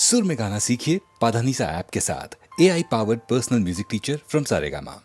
सुर में गाना सीखिए पाधानीसा ऐप के साथ। AI powered personal music teacher from Saregama.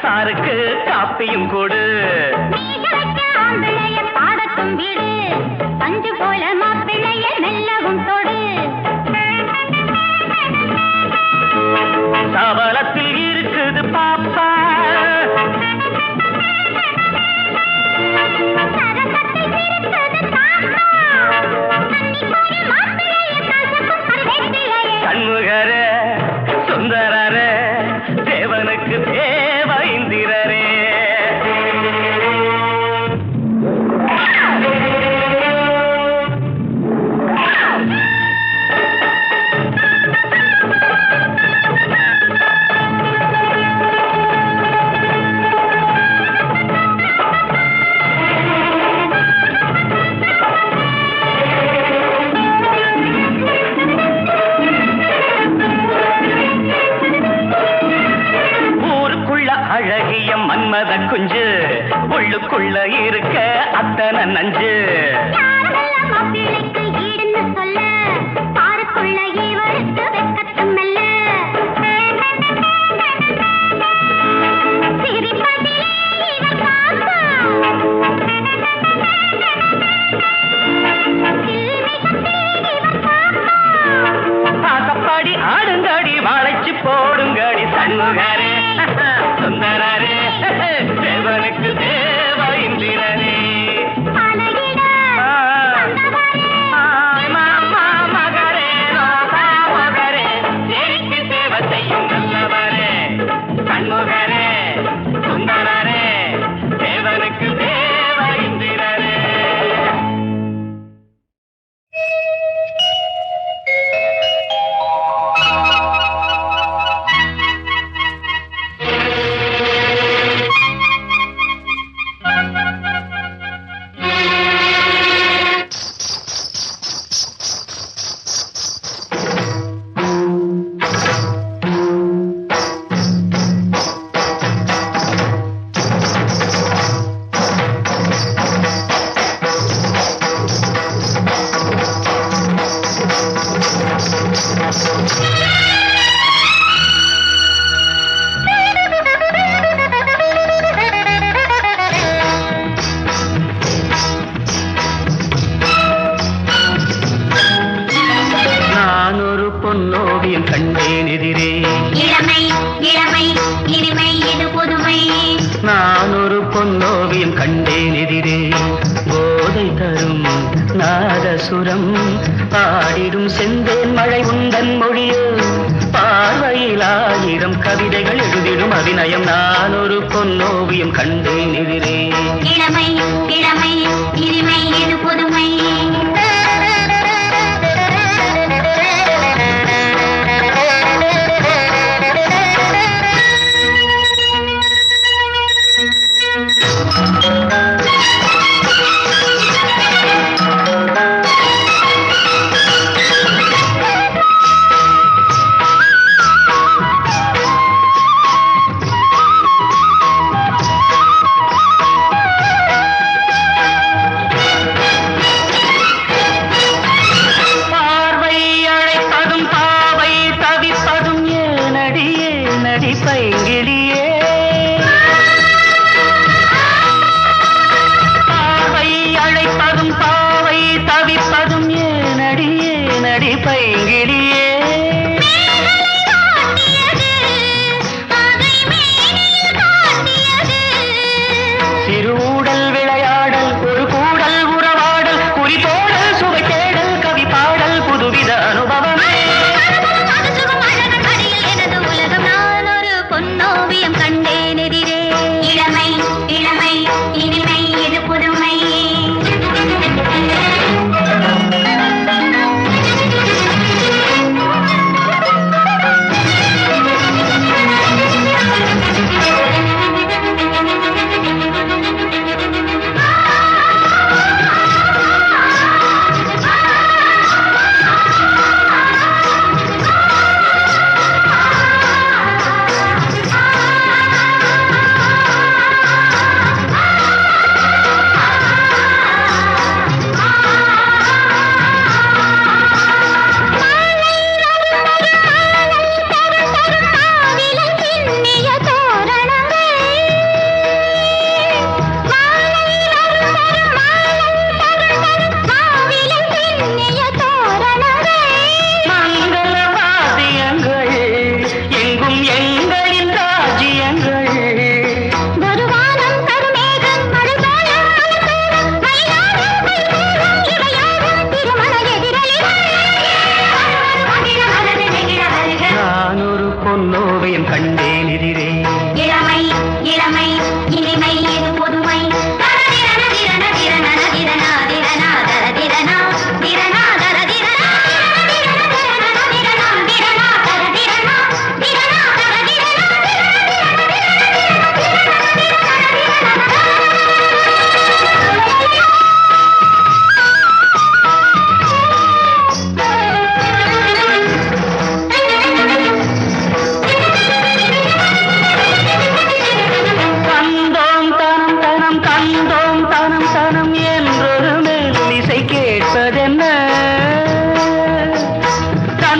சாருக்கு காப்பியும் கொடு. பாடத்தும் வீடு பஞ்சு போல மாப்பிள்ளைய மெல்லவும் தொடு. சபலத்தில் இருக்குது பாப்பா, சரசத்தில் இருக்குது பாப்பா. மாப்பிள்ளைய உள்ளுக்குள்ள இருக்க அத்தனை நஞ்சு. யாரெல்லாம் மாப்பிள்ளைக்கு ஈடுன்னு சொல்ல பாருக்குள்ள இவருக்கு வெட்கத்தும் மெல்ல. சிரிப்பதிலே இவர் பாசம், சில்மிஷத்தில் இவர் பாசம். ஆசப்பாடி ஆடுங்காடி வாழைச்சு போடுங்காடி சண்முகரே சுந்தரரே தேவனுக்கு தேவ இந்திரனே. பலகிட மகரே மகரே எனக்கு சேவை செய்யும் நல்லவரே சண்முகரே சுந்தரரே தேவனுக்கு தேவ இந்திரனே. பொன்னோவியம் கண்டேன் எதிரே. இளமை இளமை இனிமை இது புதுமை. நான் ஒரு பொன்னோவியம் கண்டேன் எதிரே. போதை தரும் நாதசுரம் பாடிடும் செந்தேன் மழை உந்தன் மொழியோ. பார்வையில் 1000 கவிதைகள் எழுதிடும் அபிநயம். நான் ஒரு பொன்னோவியம் கண்டேன் எதிரே. இளமை இளமை இனிமை இது புதுமை.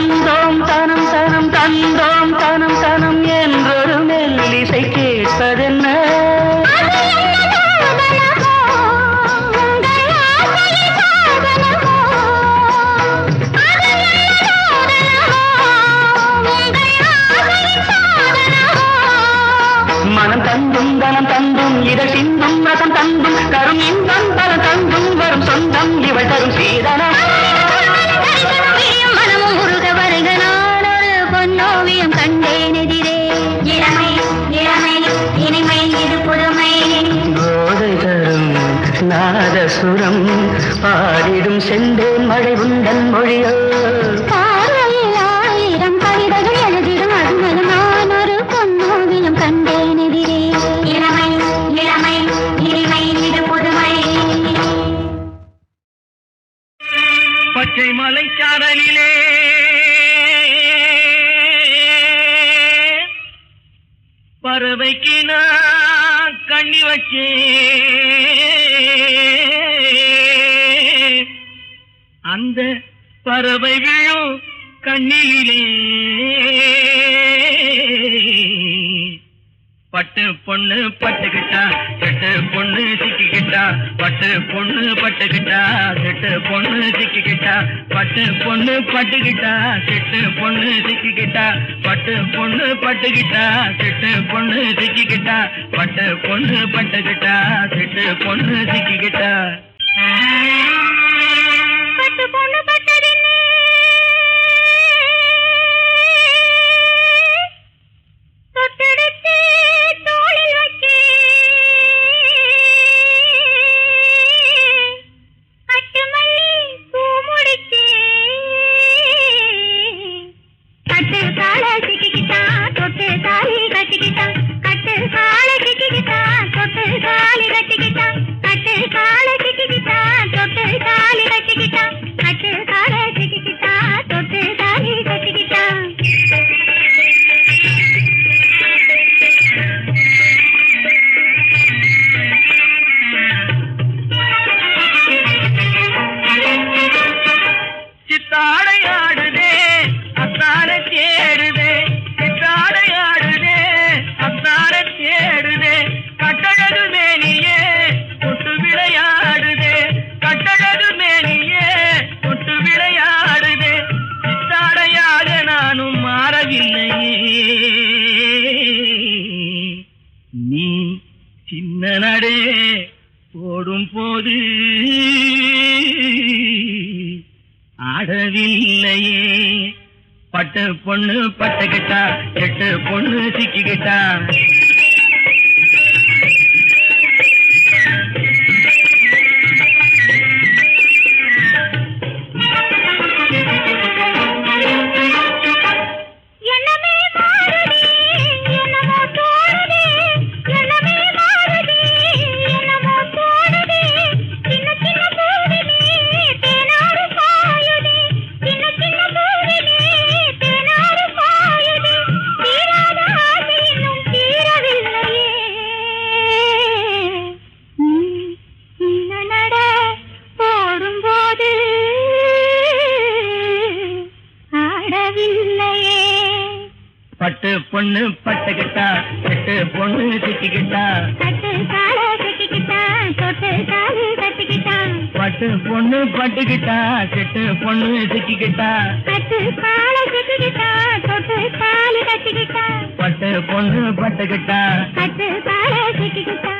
தந்தோம் தனம் தனம் தந்தோம் தனம் தனம் என்றொரு மெல்லிசை கேட்பதென்ன மனம் தந்தும் தனம் தந்தும் இதழ் சிந்தும் ரசம் தந்தும் தரும் இன்பம் பல தந்தும் வரும் சொந்தம் இவள் தரும் சீதனம் மனமும் முருக வருக நான் ஒரு பொன்னோவியம் கண்டேன் எதிரே இளமை இளமை இனிமை இது புதுமை போதை தரும் நாதசுரம் பாடிடும் செந்தேன் மழை உந்தன் மொழியோ பார்வையில் ஆயிரம் கவிதைகள் எழுதிடும் அதுமலும் நான் ஒரு பொன்னோவியம் கண்டேன் எதிரே இளமை இளமை இனிமை இது புதுமை பச்சை மலைச்சாரலிலே பறவைக்கு நான் கண்ணி வச்சேன் அந்த பறவை விழும் கண்ணிலே பட்டு பொண்ணு பட்டுக்கிட்டா செட்டு பொண்ணு சிக்கிக்கிட்டா பட்டு பொண்ணு பட்டுக்கிட்டா செட்டு பொண்ணு சிக்கிக்கிட்டா பட்டு பொண்ணு பட்டுக்கிட்டா செட்டு பொண்ணு சிக்கிக்கிட்டா பட்டு பொண்ணு பட்டுக்கிட்டா செட்டு பொண்ணு சிக்கிக்கிட்டா பட்டு பொண்ணு பட்டுக்கிட்டா செட்டு பொண்ணு சிக்கிக்கிட்டா பட்டு பொண்ணு பட்டதில்லை தொட்டெடுத்து தோளில் வைக்கே அட்டுமல்லி பூ முடிக்கே கட்டு காலை சிக்கிக்கிட்டா தொட்டு தாலி கட்டிக்கிட்டா கட்டு காலை சிக்கிக்கிட்டா தொட்டு தாலி கட்டிக்கிட்டா கட்டு காலை சிக்கிக்கிட்டா தொட்டு தாலி கட்டிக்கிட்டா கட்டு காலை சிக்கிக்கிட்டா தொட்டு தாலி கட்டிக்கிட்டா சித்தாடையாடுதே அத்தார தேடுதே சித்தாடையாடுதே அத்தார தேடுதே கட்டழகு மேனியே தொட்டு விளையாடுதே கட்டழகு மேனியே தொட்டு விளையாடுதே சித்தாடையாக நானும் மாறவில்லையே நீ சின்ன நடே ஓடும் போது ஆடவில்லையே பட்டு பொண்ணு பட்டுக்கிட்டா எட்டு பொண்ணு சிக்கிக்கிட்டா என்னமே மாறுதே என்னமோ தோணுதே என்னமே மாறுதே என்னமோ தோணுதே சின்ன சின்ன பூவிலே தேனாறு பாயுதே சின்ன சின்ன பூவிலே தேனாறு பாயுதே தீராத ஆசை இன்னும் தீரவில்லையே சின்ன நட போடும்போது ஆடவில்லையே பட்டு பொண்ணு பட்டுக்கிட்டா எட்டு பொண்ணு சிக்கிக்கிட்டா கட்டு காலை கட்டிக்கிட்டா தொட்டு தாலி கட்டிக்கிட்டா பட்டு பொண்ணு பட்டுக்கிட்டா செட்டு பொண்ணு சிக்கிக்கிட்டா கட்டு காலை கட்டிக்கிட்டா தொட்டு தாலி கட்டிக்கிட்டா பட்டு பொண்ணு பட்டுக்கிட்டா கட்டு காலை கட்டிக்கிட்டா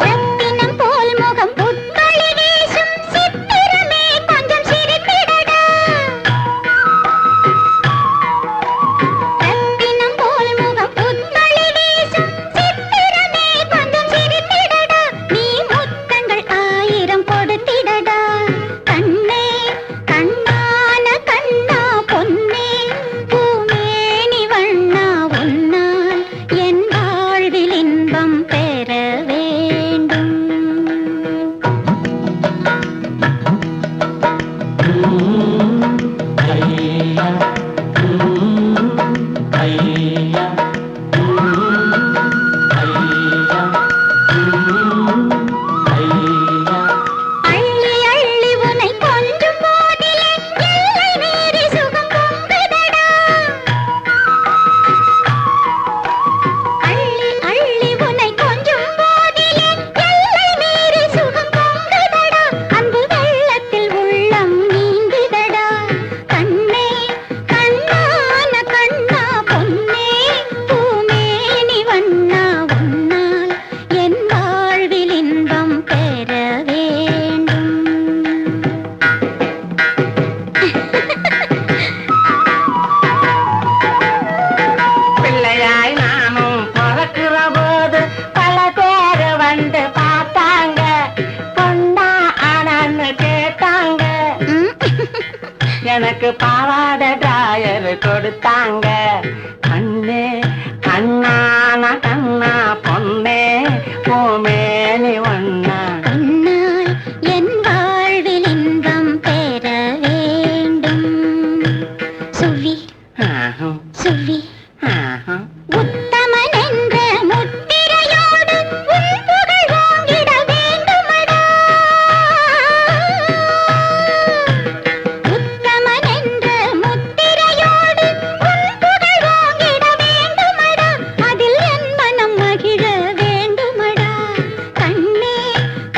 ரத்தினம் போல் முகம் புத்தளி வீசும் சித்திரமே கொஞ்சம் சிரித்திடடா. ரத்தினம் போல் முகம் புத்தளி வீசும் சித்திரமே கொஞ்சம் சிரித்திடடா. நீ முத்தங்கள் 1000 கொடுத்திடடா. கண்ணே கண்ணான கண்ணா பொன்னே பூமேனி வண்ணா உன்னால் என் வாழ்வில் இன்பம் பெற வேண்டும். அள்ளி அள்ளி உன்னை கொஞ்சும் போதிலே எல்லை மீறி சுகம் பொங்குதடா. அள்ளி அள்ளி உன்னை கொஞ்சும் போதிலே எல்லை மீறி சுகம் பொங்குதடா. அன்பு வெள்ளத்தில் உள்ளம் நீந்துதடா. கண்ணே கண்ணான கண்ணா பொன்னே பூமேனி வண்ணா உன்னால் என் வாழ்வில் இன்பம் பெற வேண்டும். பிள்ளையாய் நானும் பிறக்கிற போது பல பேர் வந்து பார்த்தாங்க, பொண்ணா ஆனான்னு கேட்டாங்க. எனக்கு பாவாட டிராயர் கொடுத்தாங்க. கண்ணே கண்ணான கண்ணா பொன்னே பூமேனி ஒண்ணா. உன்னால் என் வாழ்வில் இன்பம் பெற வேண்டும். சுவி ஆஹும், சுவி ஆஹும். உத்தமன் என்ற முத்திரையோடு உன் புகழ் ஓங்கிட வேண்டுமடா. உத்தமன் என்ற முத்திரையோடு உன் புகழ் ஓங்கிட வேண்டுமடா. அதில் என் மனம் மகிழ வேண்டுமடா. கண்ணே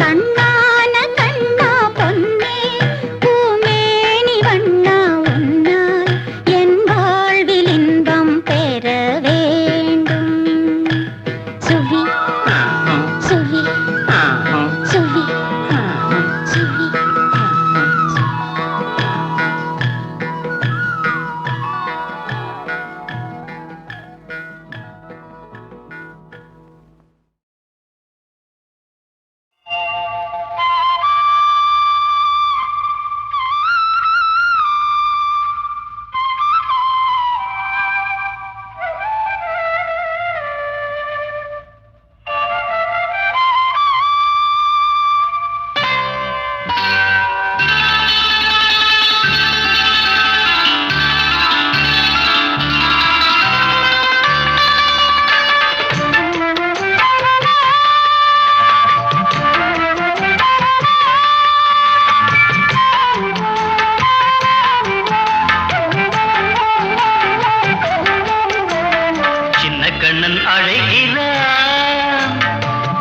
கண்ணான கண்ணா பொன்னே பூமேனி வண்ணா உன்னால் என் வாழ்வில் இன்பம் பெற வேண்டும். சுவி ஆஹும், சுவி ஆஹும், சுவி ஆஹும். சுவி. சின்ன கண்ணன் அழைக்கிறான்,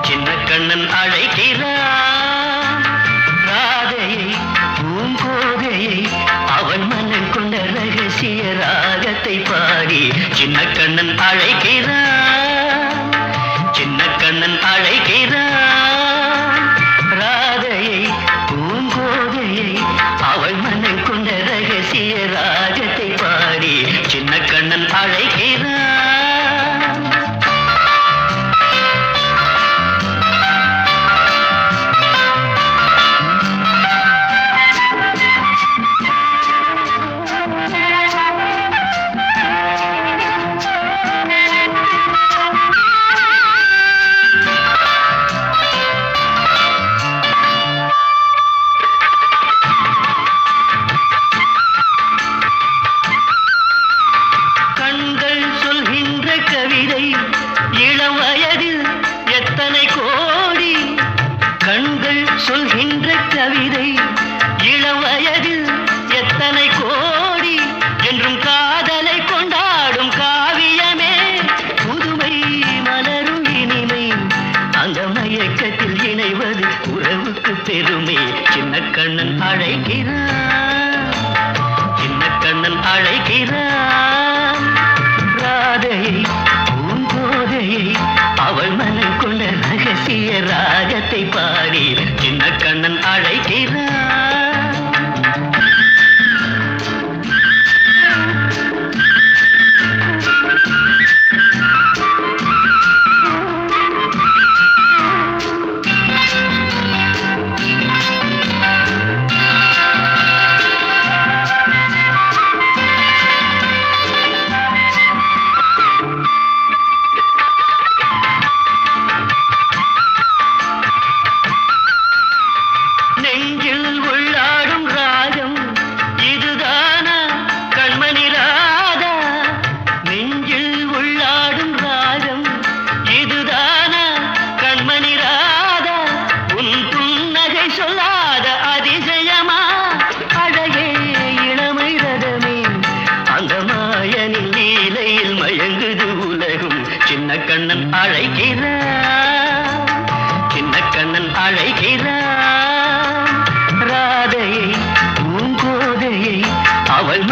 சின்ன கண்ணன் அழைக்கிறான். ராதையை பூங்கோதையை அவன் மனம் கொண்ட ரகசிய ராகத்தை பாடி சின்ன கண்ணன் அழைக்கிறான், சின்ன கண்ணன் அழைக்கிறான். ராதையை பூங்கோதையை அவள் மனம் கொண்ட ரகசிய ராகத்தை பாடி சின்ன கண்ணன் அழைக்கிறான்.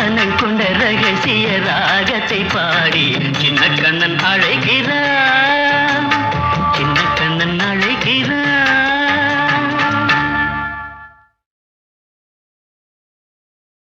மனங்கொண்ட ரகசிய ராகத்தை பாடி சின்ன கண்ணன் அழைக்கிறான்.